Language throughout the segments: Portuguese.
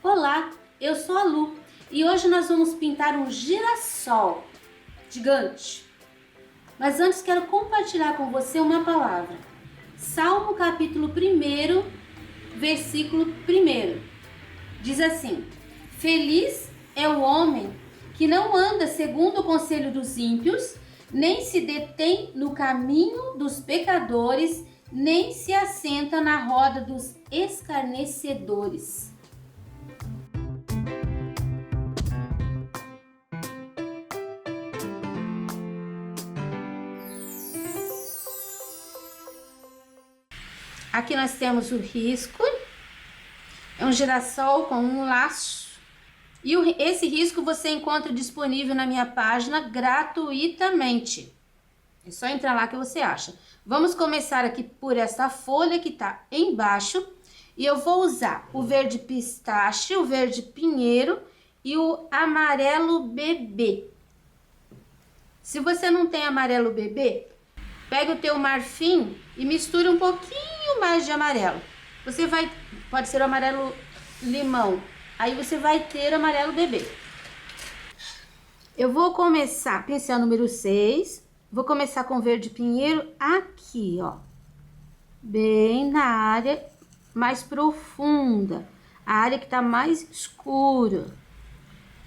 Olá, eu sou a Lu e hoje nós vamos pintar um girassol gigante. Mas antes quero compartilhar com você uma palavra. Salmo capítulo 1, versículo 1. Diz assim: Feliz é o homem que não anda segundo o conselho dos ímpios, nem se detém no caminho dos pecadores, nem se assenta na roda dos escarnecedores. Aqui nós temos o risco, é um girassol com um laço. E esse risco você encontra disponível na minha página gratuitamente. É só entrar lá que você acha. Vamos começar aqui por essa folha que tá embaixo. E eu vou usar o verde pistache, o verde pinheiro e o amarelo bebê. Se você não tem amarelo bebê, pega o teu marfim e mistura um pouquinho mais de amarelo. Você vai, pode ser o amarelo limão, aí você vai ter amarelo bebê. Eu vou começar, pincel número 6, vou começar com verde pinheiro aqui, ó. Bem na área mais profunda, a área que tá mais escura.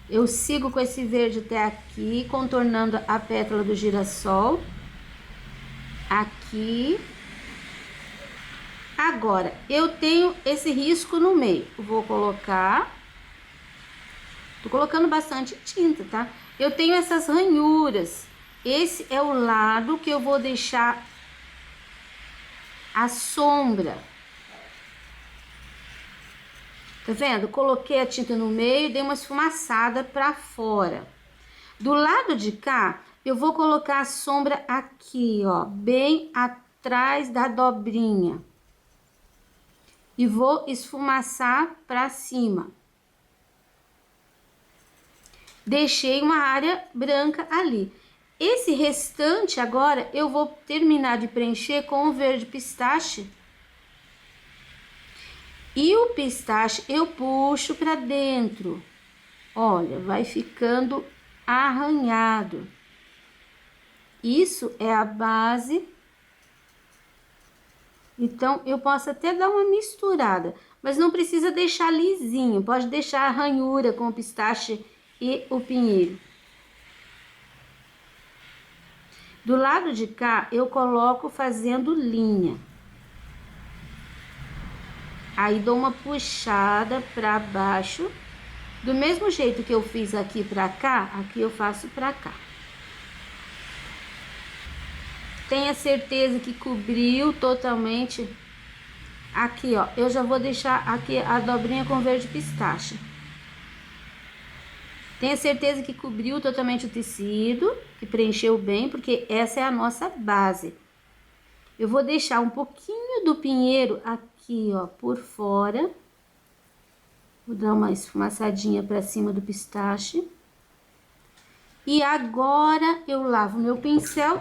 Eu sigo com esse verde até aqui, contornando a pétala do girassol. Aqui. Agora, eu tenho esse risco no meio. Eu vou colocar. Tô colocando bastante tinta, tá? Eu tenho essas ranhuras. Esse é o lado que eu vou deixar a sombra. Tá vendo? Coloquei a tinta no meio, dei uma esfumaçada pra fora. Do lado de cá, eu vou colocar a sombra aqui, ó, bem atrás da dobrinha. E vou esfumaçar pra cima. Deixei uma área branca ali. Esse restante agora eu vou terminar de preencher com o verde pistache. E o pistache eu puxo pra dentro. Olha, vai ficando arranhado. Isso é a base. Então, eu posso até dar uma misturada, mas não precisa deixar lisinho. Pode deixar a ranhura com o pistache e o pinheiro. Do lado de cá, eu coloco fazendo linha. Aí, dou uma puxada pra baixo. Do mesmo jeito que eu fiz aqui pra cá, aqui eu faço pra cá. Tenha certeza que cobriu totalmente. Aqui, ó, eu já vou deixar aqui a dobrinha com verde pistache. Tenha certeza que cobriu totalmente o tecido, que preencheu bem, porque essa é a nossa base. Eu vou deixar um pouquinho do pinheiro aqui, ó, por fora. Vou dar uma esfumaçadinha pra cima do pistache. E agora eu lavo meu pincel.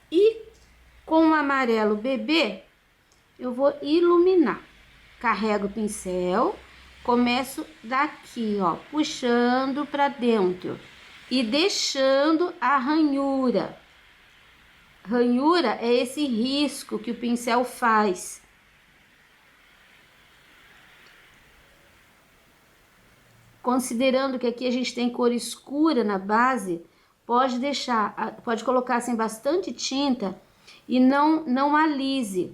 E com o amarelo bebê, eu vou iluminar. Carrego o pincel, começo daqui, ó, puxando pra dentro e deixando a ranhura. Ranhura é esse risco que o pincel faz. Considerando que aqui a gente tem cor escura na base, pode deixar, pode colocar assim bastante tinta e não alise.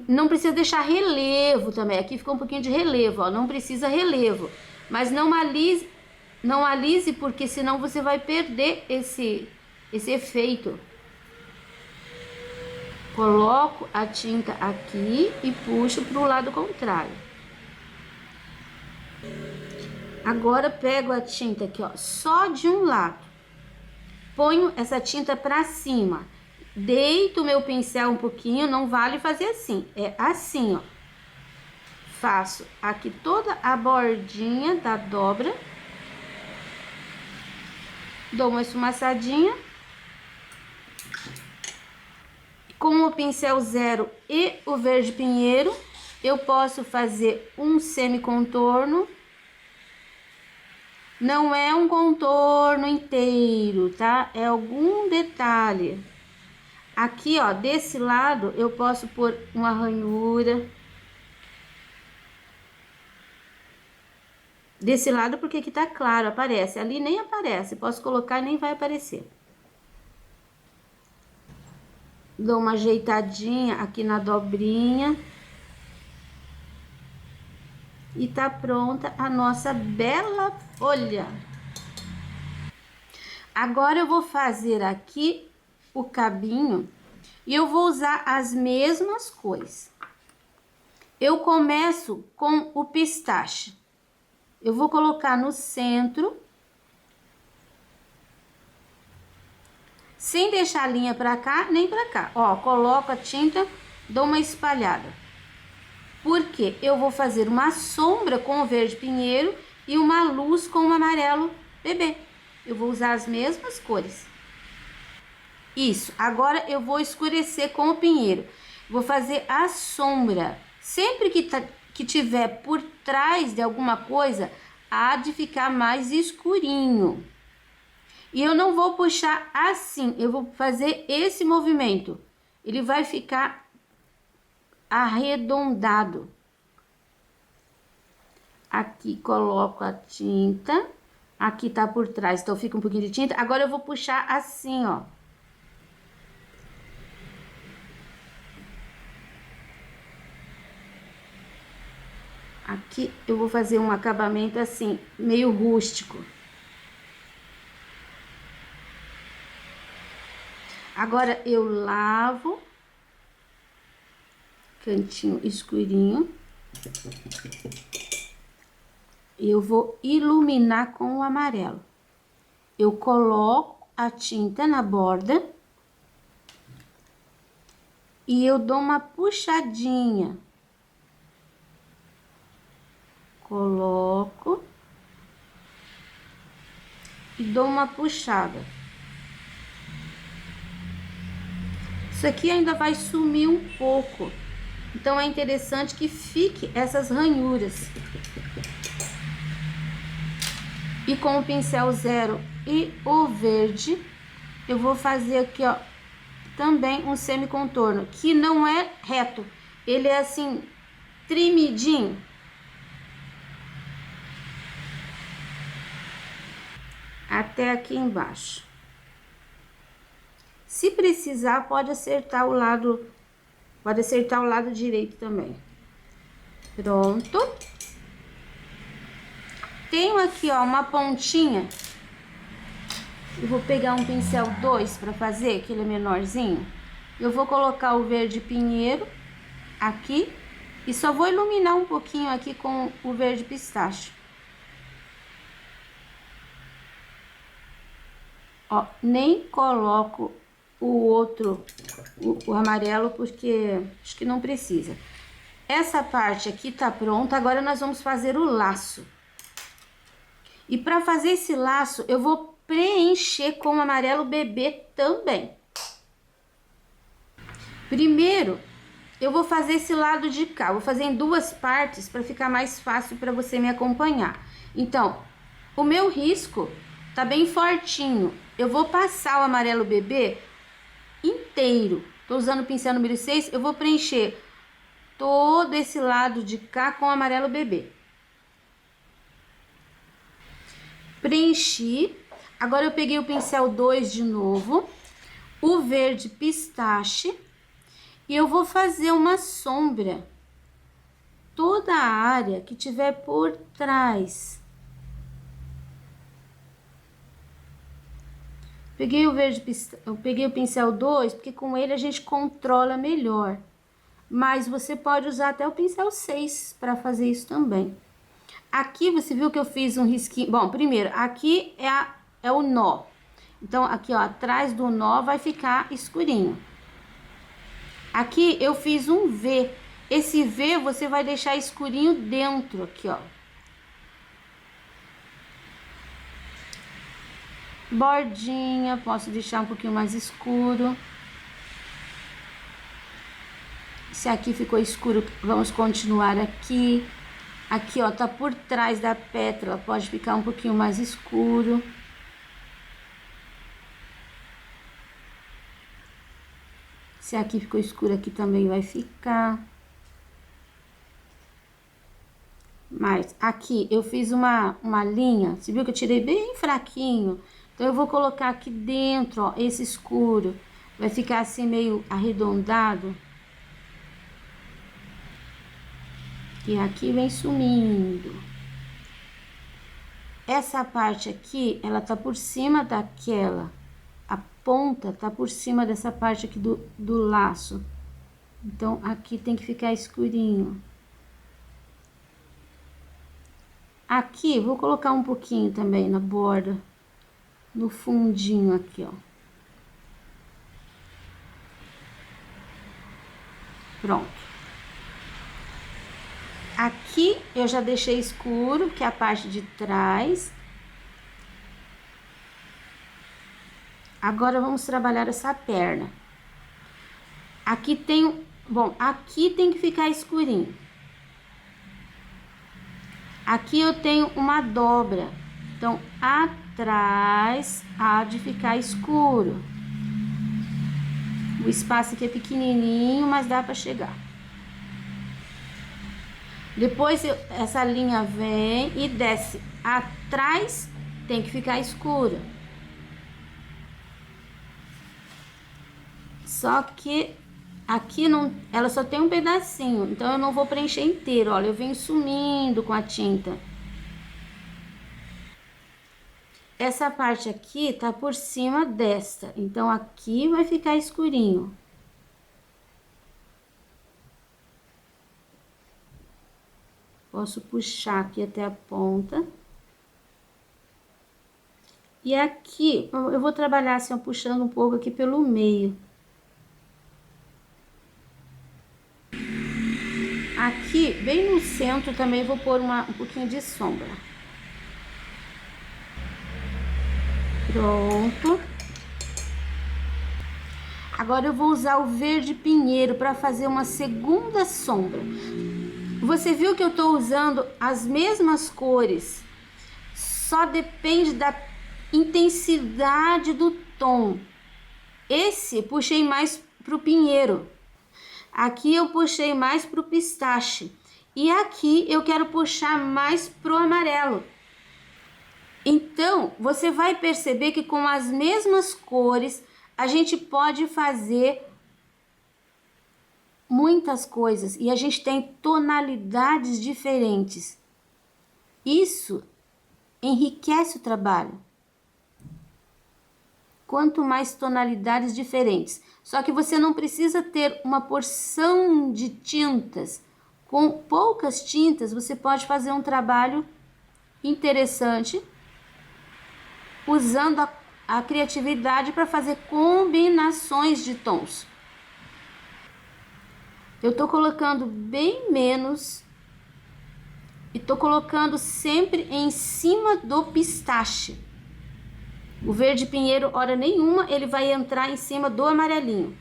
Não precisa deixar relevo também. Aqui ficou um pouquinho de relevo, ó, não precisa relevo. Mas não alise porque senão você vai perder esse efeito. Coloco a tinta aqui e puxo para o lado contrário. Agora pego a tinta aqui, ó, só de um lado. Ponho essa tinta pra cima. Deito o meu pincel um pouquinho, não vale fazer assim. É assim, ó. Faço aqui toda a bordinha da dobra. Dou uma esfumaçadinha. Com o pincel 0 e o verde pinheiro, Eu posso fazer um semicontorno. Não é um contorno inteiro, tá? É algum detalhe. Aqui, ó, desse lado, eu posso pôr uma ranhura. Desse lado, porque aqui tá claro, aparece. Ali nem aparece, posso colocar e nem vai aparecer. Dou uma ajeitadinha aqui na dobrinha. E tá pronta a nossa bela folha. Agora eu vou fazer aqui o cabinho e eu vou usar as mesmas cores. Eu começo com o pistache. Eu vou colocar no centro, sem deixar a linha pra cá nem pra cá. Ó, coloco a tinta, dou uma espalhada. Porque eu vou fazer uma sombra com o verde pinheiro e uma luz com o amarelo bebê. Eu vou usar as mesmas cores. Isso, agora eu vou escurecer com o pinheiro. Vou fazer a sombra. Sempre que tiver por trás de alguma coisa, há de ficar mais escurinho. E eu não vou puxar assim, eu vou fazer esse movimento. Ele vai ficar arredondado. Aqui coloco a tinta. Aqui tá por trás, então fica um pouquinho de tinta. Agora eu vou puxar assim, ó. Aqui eu vou fazer um acabamento assim, meio rústico. Agora eu lavo, cantinho escurinho. Eu vou iluminar com o amarelo. Eu coloco a tinta na borda e eu dou uma puxadinha. Coloco e dou uma puxada. Isso aqui ainda vai sumir um pouco, então é interessante que fique essas ranhuras. E com o pincel 0 e o verde, eu vou fazer aqui, ó, também um semicontorno, que não é reto, ele é assim, tremidinho. Até aqui embaixo. Se precisar, pode acertar o lado direito também. Pronto. Tenho aqui, ó, uma pontinha. Eu vou pegar um pincel 2 para fazer, que ele é menorzinho. Eu vou colocar o verde pinheiro aqui e só vou iluminar um pouquinho aqui com o verde pistache. Ó, nem coloco o outro, o amarelo, porque acho que não precisa. Essa parte aqui tá pronta, agora nós vamos fazer o laço. E para fazer esse laço, eu vou preencher com o amarelo bebê também. Primeiro, eu vou fazer esse lado de cá, vou fazer em duas partes para ficar mais fácil para você me acompanhar. Então, o meu risco tá bem fortinho. Eu vou passar o amarelo bebê inteiro. Tô usando o pincel número 6, eu vou preencher todo esse lado de cá com o amarelo bebê. Preenchi. Agora eu peguei o pincel 2 de novo, o verde pistache, e eu vou fazer uma sombra toda a área que tiver por trás. Eu peguei o pincel 2, porque com ele a gente controla melhor. Mas você pode usar até o pincel 6 para fazer isso também. Aqui você viu que eu fiz um risquinho. Bom, primeiro, aqui é o nó. Então, aqui, ó, atrás do nó vai ficar escurinho. Aqui eu fiz um V. Esse V você vai deixar escurinho dentro, aqui, ó. Bordinha, posso deixar um pouquinho mais escuro. Se aqui ficou escuro, vamos continuar aqui. Aqui, ó, tá por trás da pétala, pode ficar um pouquinho mais escuro. Se aqui ficou escuro, aqui também vai ficar. Mas aqui eu fiz uma linha, você viu que eu tirei bem fraquinho? Então eu vou colocar aqui dentro, ó, esse escuro. Vai ficar assim meio arredondado. E aqui vem sumindo. Essa parte aqui, ela tá por cima daquela. A ponta tá por cima dessa parte aqui do laço. Então, aqui tem que ficar escurinho. Aqui, vou colocar um pouquinho também na borda. No fundinho aqui, ó. Pronto. Aqui eu já deixei escuro, que é a parte de trás. Agora vamos trabalhar essa perna. Aqui tem, bom, aqui tem que ficar escurinho. Aqui eu tenho uma dobra, então atrás há de ficar escuro. O espaço aqui é pequenininho, mas dá para chegar. Depois essa linha vem e desce. Atrás tem que ficar escura. Só que aqui não, ela só tem um pedacinho, então eu não vou preencher inteiro. Olha, eu venho sumindo com a tinta. Essa parte aqui tá por cima desta, então aqui vai ficar escurinho. Posso puxar aqui até a ponta. E aqui, eu vou trabalhar assim, ó, puxando um pouco aqui pelo meio. Aqui, bem no centro, também vou pôr um pouquinho de sombra. Pronto. Agora eu vou usar o verde pinheiro para fazer uma segunda sombra. Você viu que eu tô usando as mesmas cores, só depende da intensidade do tom. Esse puxei mais pro pinheiro. Aqui eu puxei mais pro pistache. E aqui eu quero puxar mais pro amarelo. Então, você vai perceber que com as mesmas cores, a gente pode fazer muitas coisas. E a gente tem tonalidades diferentes. Isso enriquece o trabalho. Quanto mais tonalidades diferentes. Só que você não precisa ter uma porção de tintas. Com poucas tintas, você pode fazer um trabalho interessante, usando a criatividade para fazer combinações de tons. Eu tô colocando bem menos e tô colocando sempre em cima do pistache. O verde pinheiro, hora nenhuma, ele vai entrar em cima do amarelinho.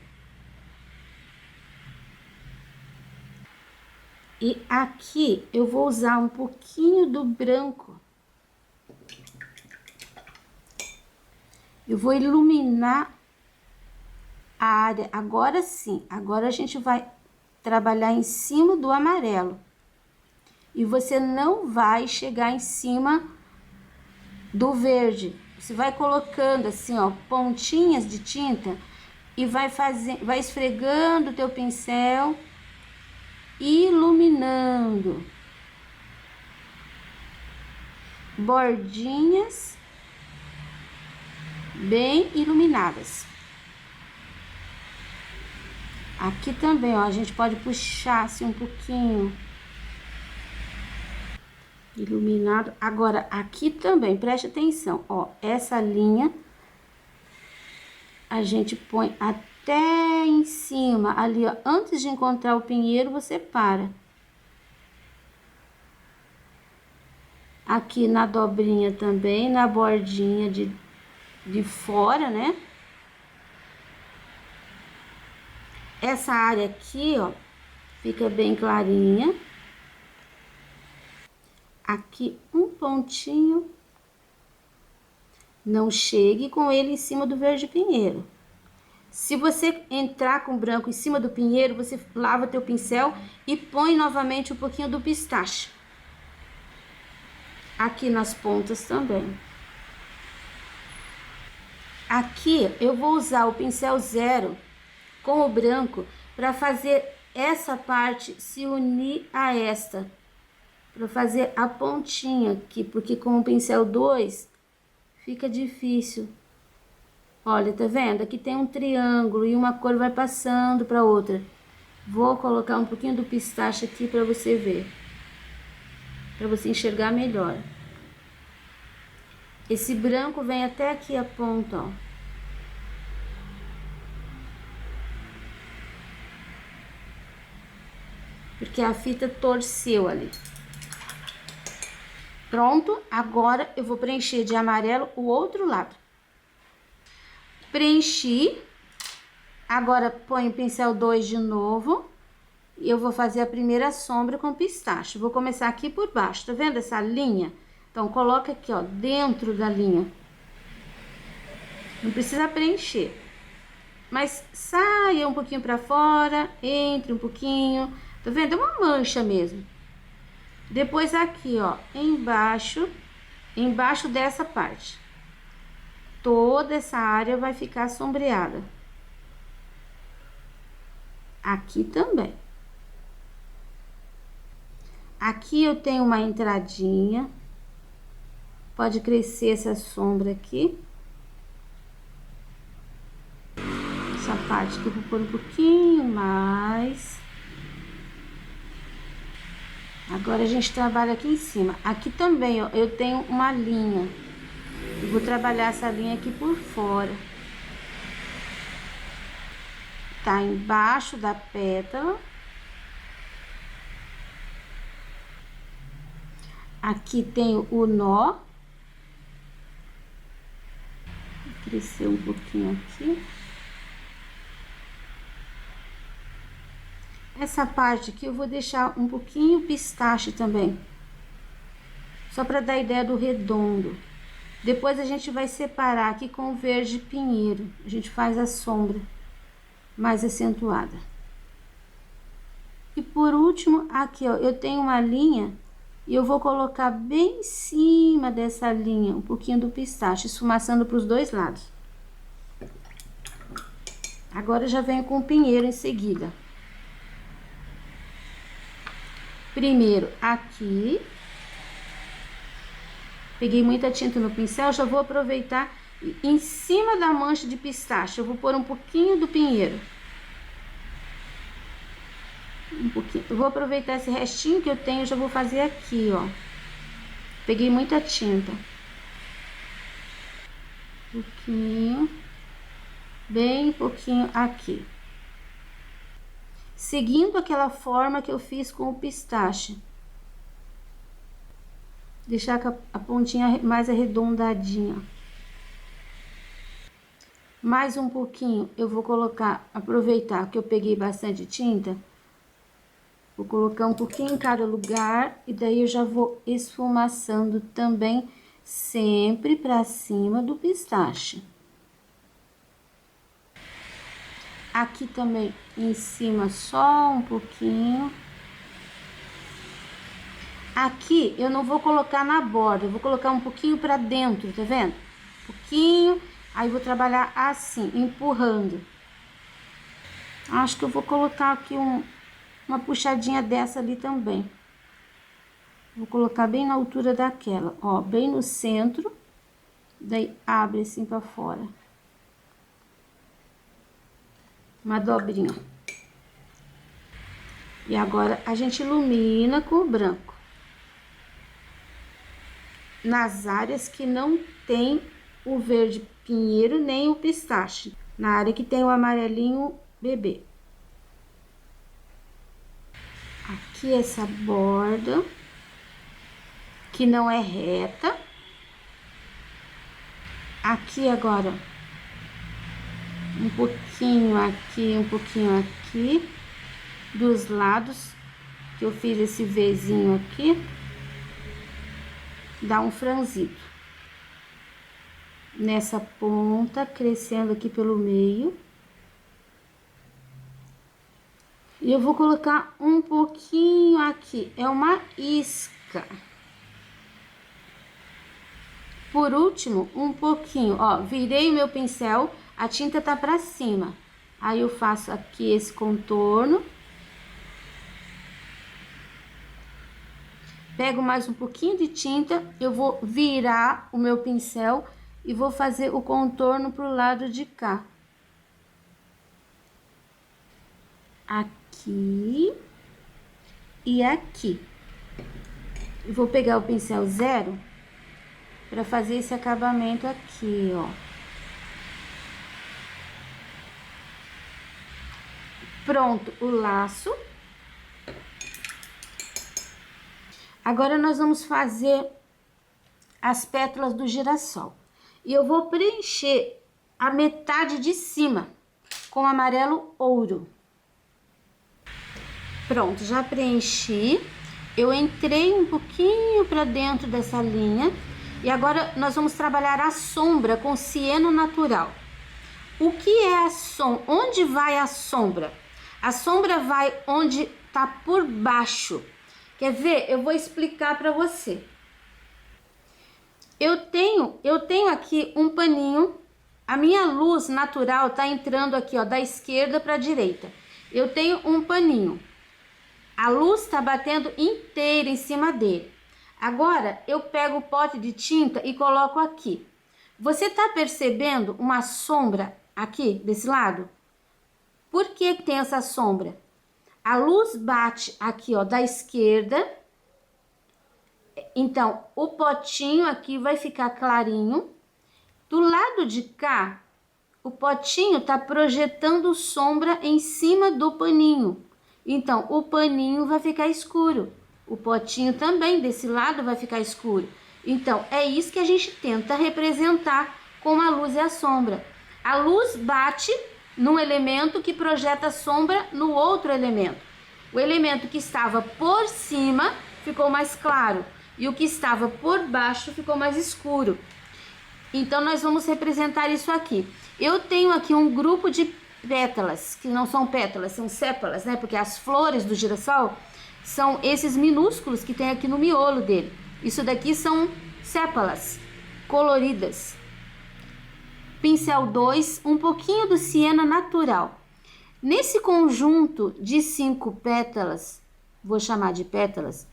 E aqui eu vou usar um pouquinho do branco. Eu vou iluminar a área. Agora sim, agora a gente vai trabalhar em cima do amarelo. E você não vai chegar em cima do verde. Você vai colocando assim, ó, pontinhas de tinta e vai esfregando o teu pincel, iluminando. Bordinhas bem iluminadas. Aqui também, ó, a gente pode puxar assim um pouquinho. Iluminado. Agora, aqui também, preste atenção, ó, essa linha a gente põe até em cima, ali, ó, antes de encontrar o pinheiro, você para. Aqui na dobrinha também, na bordinha de fora, né? Essa área aqui, ó, Fica bem clarinha. Aqui um pontinho. Não chegue com ele em cima do verde pinheiro. Se você entrar com o branco em cima do pinheiro, você lava teu pincel e põe novamente um pouquinho do pistache. Aqui nas pontas também. Aqui eu vou usar o pincel zero com o branco para fazer essa parte se unir a esta. Para fazer a pontinha aqui, porque com o pincel 2 fica difícil. Olha, tá vendo? Aqui tem um triângulo e uma cor vai passando para outra. Vou colocar um pouquinho do pistache aqui para você ver. Para você enxergar melhor. Esse branco vem até aqui a ponta, ó. Porque a fita torceu ali. Pronto, agora eu vou preencher de amarelo o outro lado. Preenchi. Agora ponho o pincel 2 de novo. E eu vou fazer a primeira sombra com pistache. Vou começar aqui por baixo, tá vendo essa linha? Então, coloca aqui, ó, dentro da linha. Não precisa preencher. Mas saia um pouquinho pra fora, entre um pouquinho. Tá vendo? É uma mancha mesmo. Depois aqui, ó, embaixo dessa parte. Toda essa área vai ficar sombreada. Aqui também. Aqui eu tenho uma entradinha. Pode crescer essa sombra aqui. Essa parte que eu vou pôr um pouquinho mais. Agora a gente trabalha aqui em cima. Aqui também, ó, eu tenho uma linha. Eu vou trabalhar essa linha aqui por fora. Tá embaixo da pétala. Aqui tem o nó. Vou crescer um pouquinho aqui. Essa parte aqui eu vou deixar um pouquinho pistache também. Só para dar ideia do redondo. Depois a gente vai separar aqui com o verde pinheiro. A gente faz a sombra mais acentuada. E por último, aqui, ó, eu tenho uma linha e eu vou colocar bem em cima dessa linha um pouquinho do pistache, esfumaçando para os dois lados. Agora já venho com o pinheiro em seguida. Primeiro aqui. Peguei muita tinta no pincel, já vou aproveitar em cima da mancha de pistache. Eu vou pôr um pouquinho do pinheiro. Um pouquinho. Eu vou aproveitar esse restinho que eu tenho, já vou fazer aqui, ó. Peguei muita tinta. Um pouquinho. Bem pouquinho aqui. Seguindo aquela forma que eu fiz com o pistache. Deixar a pontinha mais arredondadinha. Mais um pouquinho eu vou colocar, aproveitar que eu peguei bastante tinta. Vou colocar um pouquinho em cada lugar e daí eu já vou esfumaçando também, sempre pra cima do pistache. Aqui também em cima só um pouquinho. Aqui eu não vou colocar na borda, eu vou colocar um pouquinho pra dentro, tá vendo? Um pouquinho, aí vou trabalhar assim, empurrando. Acho que eu vou colocar aqui uma puxadinha dessa ali também. Vou colocar bem na altura daquela, ó, bem no centro, daí abre assim pra fora. Uma dobrinha. E agora a gente ilumina com o branco. Nas áreas que não tem o verde pinheiro nem o pistache. Na área que tem o amarelinho bebê. Aqui essa borda, que não é reta. Aqui agora, um pouquinho aqui, um pouquinho aqui. dos lados, que eu fiz esse Vzinho aqui, dá um franzido nessa ponta, crescendo aqui pelo meio. E eu vou colocar um pouquinho aqui, é uma isca. Por último, um pouquinho, ó, virei o meu pincel, a tinta tá pra cima. Aí eu faço aqui esse contorno. Pego mais um pouquinho de tinta, eu vou virar o meu pincel e vou fazer o contorno pro lado de cá. Aqui e aqui. Eu vou pegar o pincel 0 para fazer esse acabamento aqui, ó. Pronto, o laço. Agora nós vamos fazer as pétalas do girassol. E eu vou preencher a metade de cima com amarelo ouro. Pronto, já preenchi. Eu entrei um pouquinho para dentro dessa linha. E agora nós vamos trabalhar a sombra com ciano natural. O que é a sombra? Onde vai a sombra? A sombra vai onde tá por baixo. Quer ver? Eu vou explicar para você. Eu tenho aqui um paninho. A minha luz natural tá entrando aqui, ó, da esquerda para a direita. Eu tenho um paninho. A luz tá batendo inteira em cima dele. Agora, eu pego o pote de tinta e coloco aqui. Você tá percebendo uma sombra aqui, desse lado? Por que tem essa sombra? A luz bate aqui, ó, da esquerda. Então, o potinho aqui vai ficar clarinho. Do lado de cá, o potinho tá projetando sombra em cima do paninho. Então, o paninho vai ficar escuro. O potinho também, desse lado, vai ficar escuro. Então, é isso que a gente tenta representar com a luz e a sombra. A luz bate num elemento que projeta sombra no outro elemento. O elemento que estava por cima ficou mais claro e o que estava por baixo ficou mais escuro. Então, nós vamos representar isso aqui. Eu tenho aqui um grupo de pétalas, que não são pétalas, são sépalas, né? Porque as flores do girassol são esses minúsculos que tem aqui no miolo dele. Isso daqui são sépalas coloridas. Pincel 2, um pouquinho do siena natural. Nesse conjunto de 5 pétalas, vou chamar de pétalas,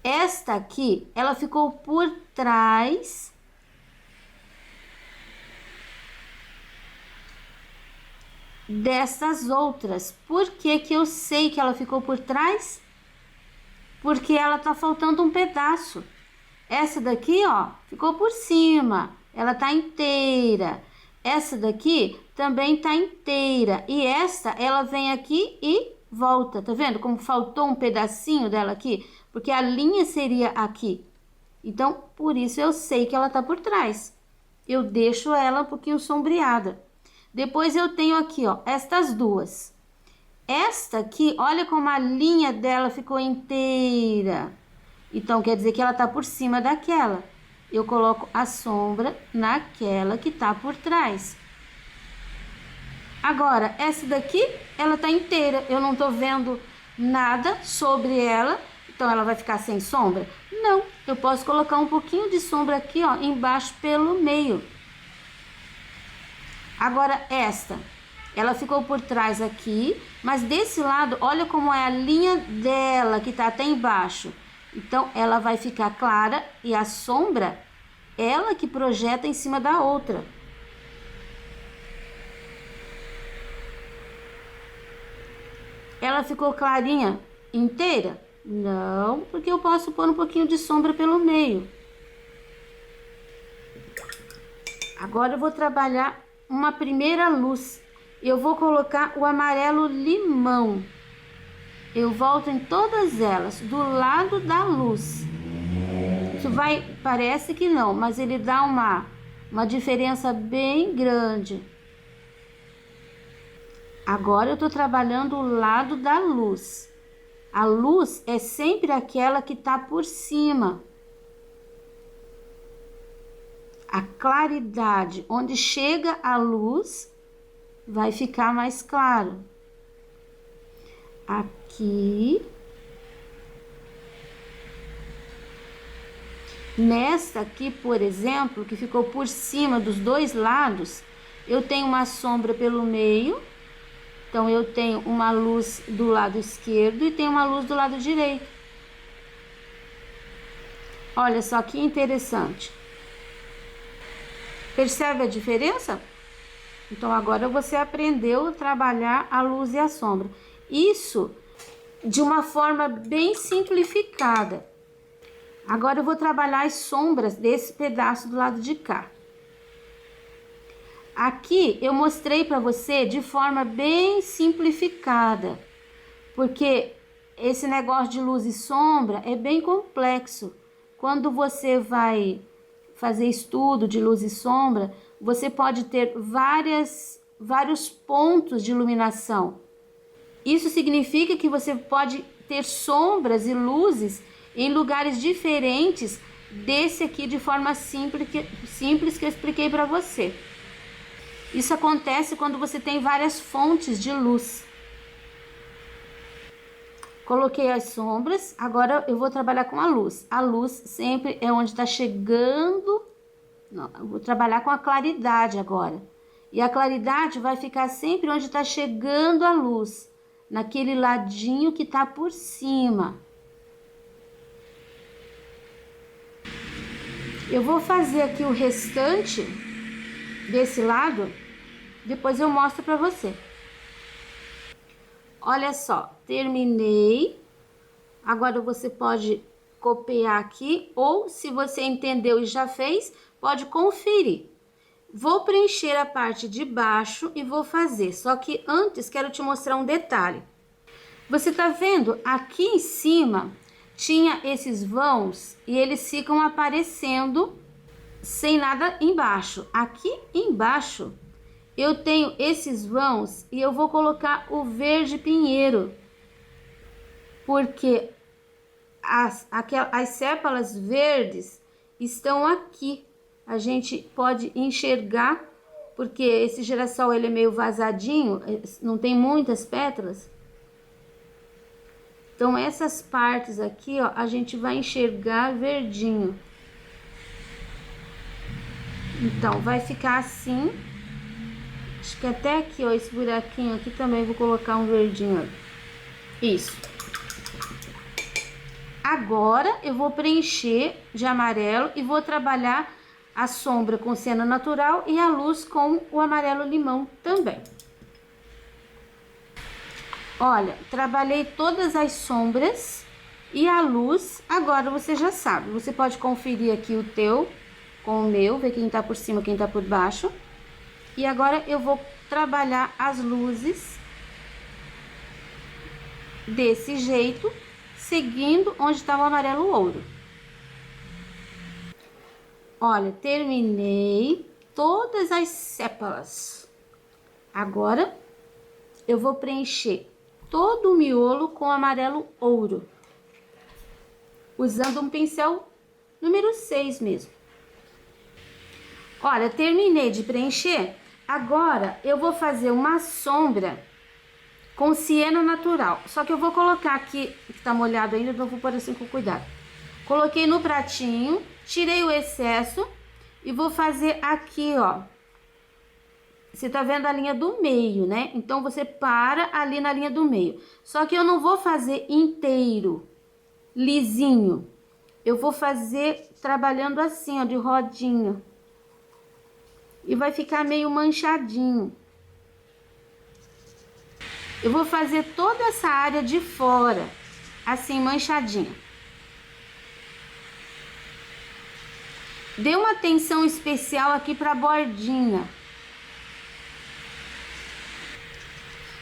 esta aqui, ela ficou por trás dessas outras. Por que que eu sei que ela ficou por trás? Porque ela tá faltando um pedaço. Essa daqui, ó, ficou por cima, ela tá inteira. Essa daqui também tá inteira. E essa, ela vem aqui e volta. Tá vendo como faltou um pedacinho dela aqui? Porque a linha seria aqui. Então, por isso eu sei que ela tá por trás. Eu deixo ela um pouquinho sombreada. Depois eu tenho aqui, ó, estas duas. Esta aqui, olha como a linha dela ficou inteira. Então, quer dizer que ela tá por cima daquela. Eu coloco a sombra naquela que tá por trás. Agora, essa daqui, ela tá inteira. Eu não tô vendo nada sobre ela. Então, ela vai ficar sem sombra? Não. Eu posso colocar um pouquinho de sombra aqui, ó, embaixo pelo meio. Agora, esta, ela ficou por trás aqui, mas desse lado, olha como é a linha dela, que tá até embaixo. Então, ela vai ficar clara e a sombra, ela que projeta em cima da outra. Ela ficou clarinha inteira? Não, porque eu posso pôr um pouquinho de sombra pelo meio. Agora eu vou trabalhar uma primeira luz. Eu vou colocar o amarelo limão. Eu volto em todas elas, do lado da luz. Isso vai, parece que não, mas ele dá uma diferença bem grande. Agora eu tô trabalhando o lado da luz. A luz é sempre aquela que tá por cima. A claridade, onde chega a luz, vai ficar mais claro. Aqui. Nesta aqui, por exemplo, que ficou por cima dos dois lados, eu tenho uma sombra pelo meio. Então, eu tenho uma luz do lado esquerdo e tenho uma luz do lado direito. Olha só que interessante. Percebe a diferença? Então, agora você aprendeu a trabalhar a luz e a sombra. Isso de uma forma bem simplificada. Agora eu vou trabalhar as sombras desse pedaço do lado de cá. Aqui eu mostrei para você de forma bem simplificada, porque esse negócio de luz e sombra é bem complexo. Quando você vai fazer estudo de luz e sombra, você pode ter vários pontos de iluminação. Isso significa que você pode ter sombras e luzes em lugares diferentes desse aqui de forma simples que eu expliquei para você. Isso acontece quando você tem várias fontes de luz. Coloquei as sombras, agora eu vou trabalhar com a luz. A luz sempre é onde está chegando. Não, eu vou trabalhar com a claridade agora. E a claridade vai ficar sempre onde está chegando a luz, naquele ladinho que está por cima. Eu vou fazer aqui o restante desse lado, depois eu mostro para você. Olha só, terminei. Agora você pode copiar aqui, ou se você entendeu e já fez, pode conferir. Vou preencher a parte de baixo e vou fazer, só que antes quero te mostrar um detalhe. Você tá vendo? Aqui em cima tinha esses vãos e eles ficam aparecendo sem nada embaixo. Aqui embaixo eu tenho esses vãos e eu vou colocar o verde pinheiro, porque as sépalas verdes estão aqui. A gente pode enxergar, porque esse girassol ele é meio vazadinho, não tem muitas pétalas. Então essas partes aqui, ó, a gente vai enxergar verdinho. Então vai ficar assim. Acho que até aqui, ó, esse buraquinho aqui também vou colocar um verdinho, ó. Isso. Agora eu vou preencher de amarelo e vou trabalhar a sombra com siena natural e a luz com o amarelo limão também. Olha, trabalhei todas as sombras e a luz. Agora você já sabe, você pode conferir aqui o teu com o meu, ver quem tá por cima, quem tá por baixo. E agora eu vou trabalhar as luzes desse jeito, seguindo onde tá o amarelo ouro. Olha, terminei todas as sépalas. Agora eu vou preencher todo o miolo com amarelo ouro, usando um pincel número 6 mesmo. Olha, terminei de preencher. Agora eu vou fazer uma sombra com siena natural. Só que eu vou colocar aqui, que tá molhado ainda, então eu vou pôr assim com cuidado. Coloquei no pratinho, tirei o excesso e vou fazer aqui, ó. Você tá vendo a linha do meio, né? Então você para ali na linha do meio. Só que eu não vou fazer inteiro, lisinho. Eu vou fazer trabalhando assim, ó, de rodinha. E vai ficar meio manchadinho. Eu vou fazer toda essa área de fora, assim, manchadinha. Dê uma atenção especial aqui para a bordinha.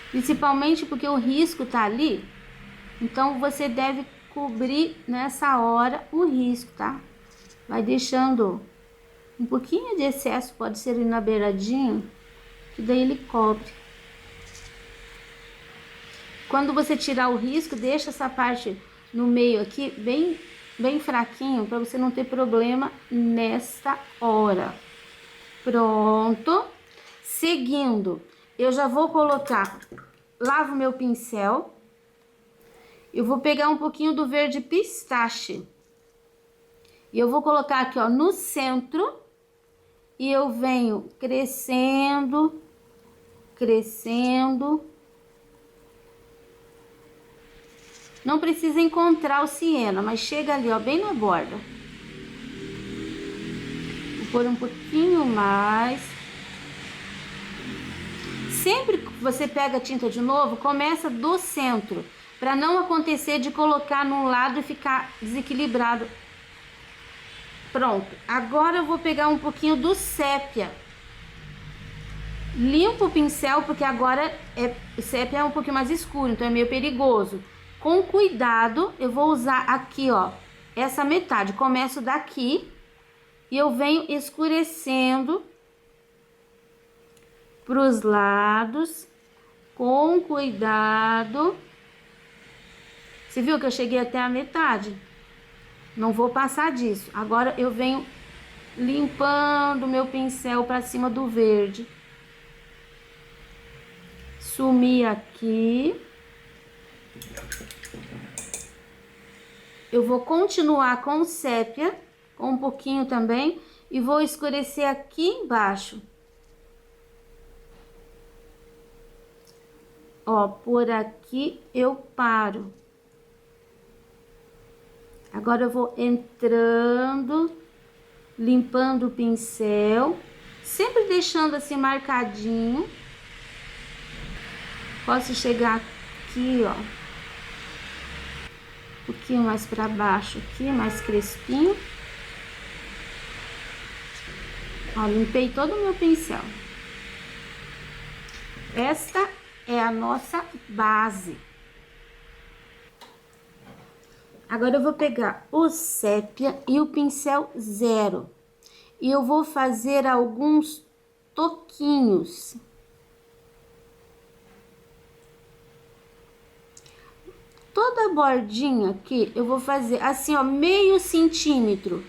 Principalmente porque o risco tá ali. Então, você deve cobrir nessa hora o risco, tá? Vai deixando um pouquinho de excesso, pode ser ali na beiradinha, que daí ele cobre. Quando você tirar o risco, deixa essa parte no meio aqui bem fraquinho, para você não ter problema nesta hora. Pronto. Seguindo, eu já vou colocar, lavo meu pincel, eu vou pegar um pouquinho do verde pistache, e eu vou colocar aqui, ó, no centro, e eu venho crescendo, crescendo. Não precisa encontrar o siena, mas chega ali, ó, bem na borda. Vou pôr um pouquinho mais. Sempre que você pega a tinta de novo, começa do centro, para não acontecer de colocar num lado e ficar desequilibrado. Pronto, agora eu vou pegar um pouquinho do sépia. Limpo o pincel, porque agora o sépia é um pouquinho mais escuro, então é meio perigoso. Com cuidado, eu vou usar aqui, ó, essa metade. Começo daqui e eu venho escurecendo para os lados, com cuidado. Você viu que eu cheguei até a metade? Não vou passar disso. Agora eu venho limpando meu pincel para cima do verde. Sumi aqui. Eu vou continuar com sépia, com um pouquinho também, e vou escurecer aqui embaixo. Ó, por aqui eu paro. Agora eu vou entrando, limpando o pincel, sempre deixando assim marcadinho. Posso chegar aqui, ó, um pouquinho mais para baixo aqui, mais crespinho. Ó, limpei todo o meu pincel. Esta é a nossa base. Agora eu vou pegar o sépia e o pincel 0. E eu vou fazer alguns toquinhos. Toda a bordinha aqui eu vou fazer assim, ó, meio centímetro.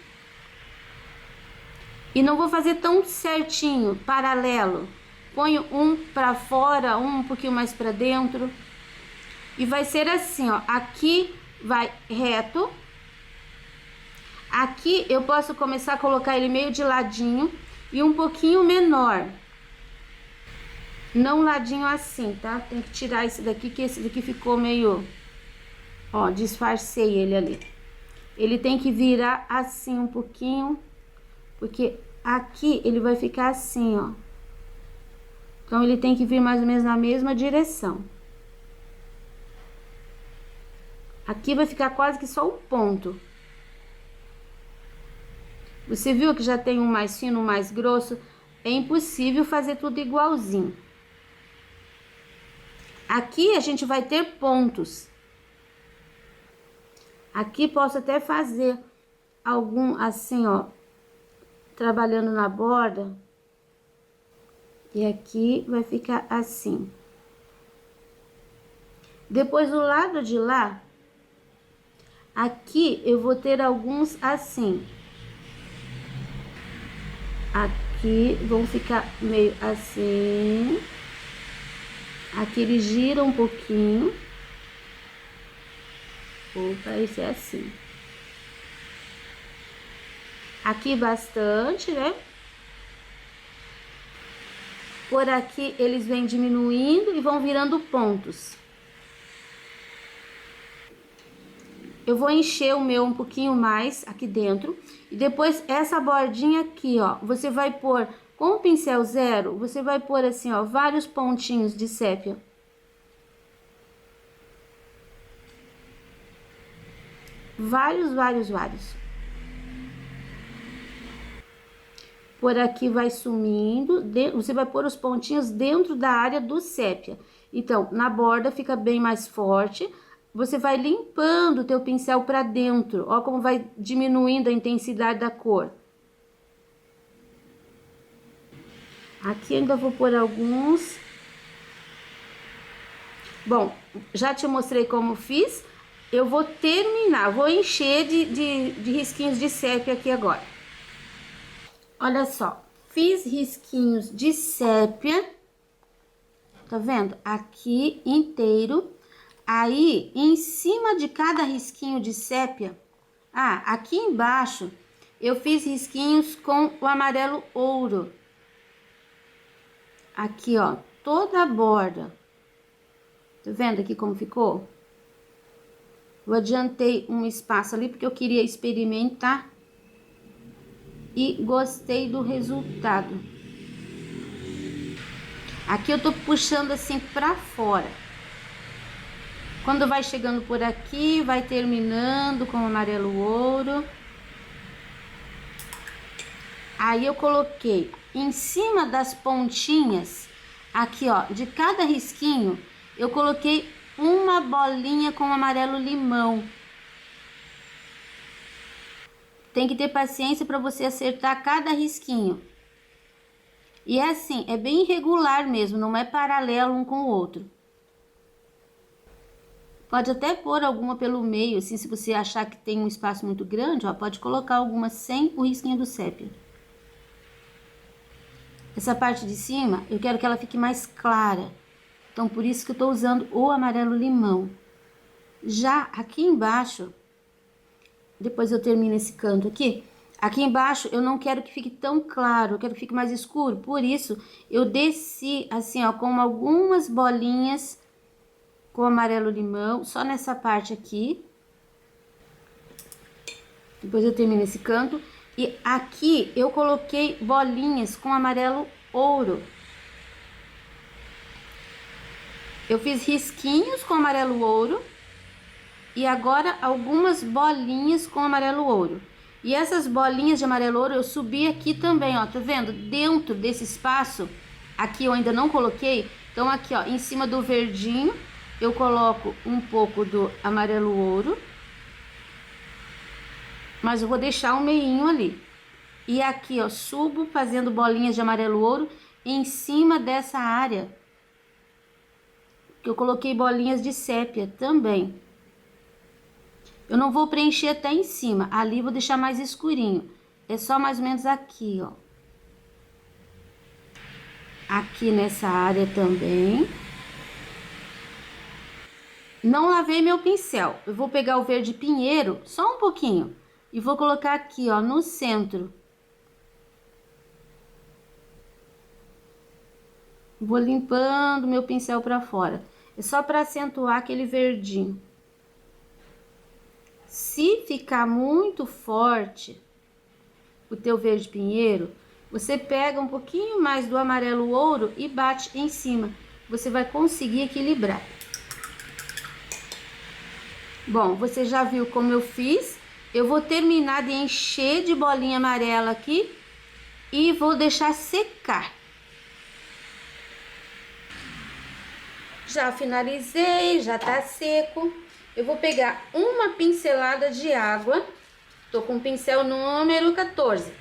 E não vou fazer tão certinho, paralelo. Ponho um pra fora, um pouquinho mais pra dentro. E vai ser assim, ó. Aqui vai reto. Aqui eu posso começar a colocar ele meio de ladinho e um pouquinho menor. Não ladinho assim, tá? Tem que tirar esse daqui, que esse daqui ficou meio... Ó, disfarcei ele ali. Ele tem que virar assim um pouquinho, porque aqui ele vai ficar assim, ó. Então, ele tem que vir mais ou menos na mesma direção. Aqui vai ficar quase que só um ponto. Você viu que já tem um mais fino, um mais grosso? É impossível fazer tudo igualzinho. Aqui a gente vai ter pontos. Aqui posso até fazer algum assim, ó, trabalhando na borda. E aqui vai ficar assim. Depois do lado de lá, aqui eu vou ter alguns assim. Aqui vão ficar meio assim. Aqui ele gira um pouquinho. Opa, esse é assim. Aqui bastante, né? Por aqui eles vêm diminuindo e vão virando pontos. Eu vou encher o meu um pouquinho mais aqui dentro. E depois essa bordinha aqui, ó, você vai pôr com o pincel 0, você vai pôr assim, ó, vários pontinhos de sépia. Vários. Por aqui vai sumindo, você vai pôr os pontinhos dentro da área do sépia. Então, na borda fica bem mais forte. Você vai limpando o teu pincel para dentro. Ó como vai diminuindo a intensidade da cor. Aqui ainda vou pôr alguns. Bom, já te mostrei como fiz. Eu vou terminar, vou encher de risquinhos de sépia aqui agora. Olha só, fiz risquinhos de sépia, tá vendo? Aqui inteiro. Aí, em cima de cada risquinho de sépia, aqui embaixo, eu fiz risquinhos com o amarelo ouro. Aqui, ó, toda a borda. Tá vendo aqui como ficou? Eu adiantei um espaço ali porque eu queria experimentar e gostei do resultado. Aqui eu tô puxando assim pra fora. Quando vai chegando por aqui, vai terminando com o amarelo ouro. Aí eu coloquei em cima das pontinhas, aqui ó, de cada risquinho, eu coloquei uma bolinha com amarelo limão. Tem que ter paciência para você acertar cada risquinho. E é assim, é bem irregular mesmo, não é paralelo um com o outro. Pode até pôr alguma pelo meio, assim, se você achar que tem um espaço muito grande, ó, pode colocar alguma sem o risquinho do sépia. Essa parte de cima, eu quero que ela fique mais clara. Então, por isso que eu tô usando o amarelo limão. Já aqui embaixo, depois eu termino esse canto aqui. Aqui embaixo eu não quero que fique tão claro, eu quero que fique mais escuro. Por isso, eu desci assim, ó, com algumas bolinhas com amarelo limão, só nessa parte aqui. Depois eu termino esse canto. E aqui eu coloquei bolinhas com amarelo ouro. Eu fiz risquinhos com amarelo ouro. E agora algumas bolinhas com amarelo ouro. E essas bolinhas de amarelo ouro eu subi aqui também, ó, tá vendo? Dentro desse espaço, aqui eu ainda não coloquei. Então aqui, ó, em cima do verdinho, eu coloco um pouco do amarelo ouro. Mas eu vou deixar um meinho ali. E aqui, ó, subo fazendo bolinhas de amarelo ouro em cima dessa área. Que eu coloquei bolinhas de sépia também. Eu não vou preencher até em cima, ali vou deixar mais escurinho. É só mais ou menos aqui, ó. Aqui nessa área também. Não lavei meu pincel. Eu vou pegar o verde pinheiro, só um pouquinho. E vou colocar aqui, ó, no centro. Vou limpando meu pincel pra fora. É só pra acentuar aquele verdinho. Se ficar muito forte o teu verde pinheiro, você pega um pouquinho mais do amarelo ouro e bate em cima. Você vai conseguir equilibrar. Bom, você já viu como eu fiz. Eu vou terminar de encher de bolinha amarela aqui e vou deixar secar. Já finalizei, já tá seco. Eu vou pegar uma pincelada de água. Tô com o pincel número 14.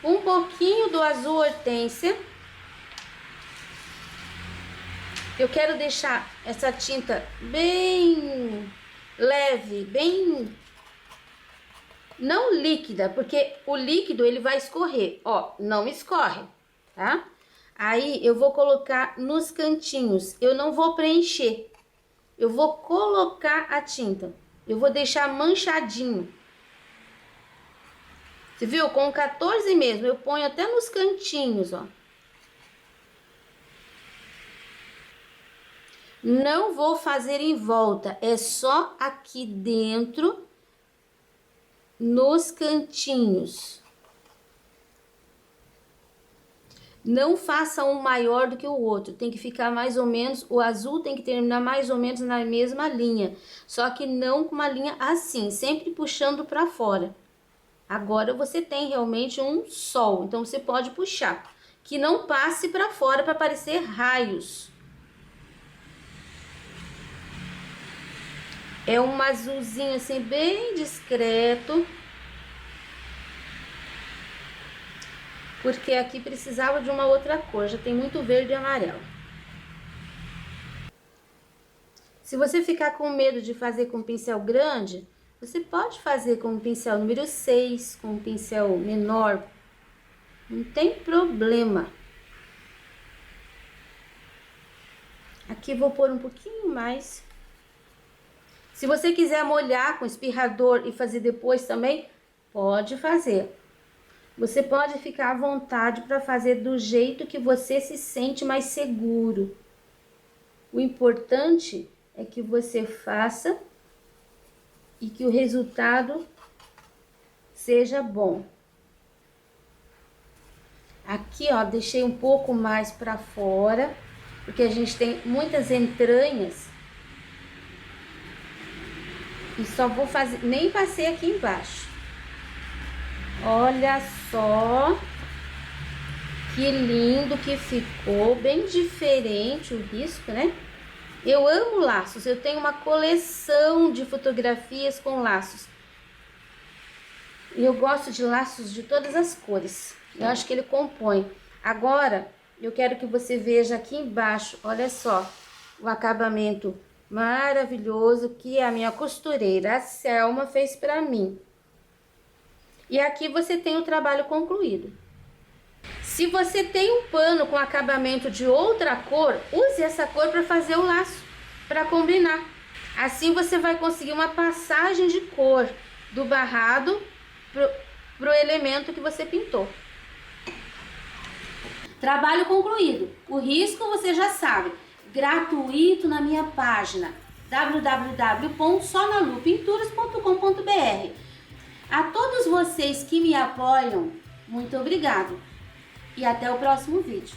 Um pouquinho do azul hortênsia. Eu quero deixar essa tinta bem leve, bem... não líquida, porque o líquido ele vai escorrer. Ó, não escorre, tá? Aí eu vou colocar nos cantinhos. Eu não vou preencher. Eu vou colocar a tinta. Eu vou deixar manchadinho. Você viu? Com 14 mesmo, eu ponho até nos cantinhos, ó. Não vou fazer em volta, é só aqui dentro, nos cantinhos. Não faça um maior do que o outro, tem que ficar mais ou menos, o azul tem que terminar mais ou menos na mesma linha, só que não com uma linha assim, sempre puxando para fora. Agora você tem realmente um sol, então você pode puxar, que não passe para fora para parecer raios. É um azulzinho assim bem discreto. Porque aqui precisava de uma outra cor, já tem muito verde e amarelo. Se você ficar com medo de fazer com pincel grande, você pode fazer com o pincel número 6, com um pincel menor. Não tem problema. Aqui vou pôr um pouquinho mais. Se você quiser molhar com espirrador e fazer depois também, pode fazer. Você pode ficar à vontade para fazer do jeito que você se sente mais seguro. O importante é que você faça e que o resultado seja bom. Aqui, ó, deixei um pouco mais para fora, porque a gente tem muitas entranhas. E só vou fazer, nem passei aqui embaixo. Olha só que lindo que ficou, bem diferente o risco, né? Eu amo laços, eu tenho uma coleção de fotografias com laços. E eu gosto de laços de todas as cores. Eu acho que ele compõe. Agora, eu quero que você veja aqui embaixo, olha só, o acabamento maravilhoso que a minha costureira, a Selma, fez pra mim. E aqui você tem o trabalho concluído. Se você tem um pano com acabamento de outra cor, use essa cor para fazer o laço, para combinar. Assim você vai conseguir uma passagem de cor do barrado pro elemento que você pintou. Trabalho concluído. O risco você já sabe, gratuito na minha página www.sonalupinturas.com.br. A todos vocês que me apoiam, muito obrigado e até o próximo vídeo.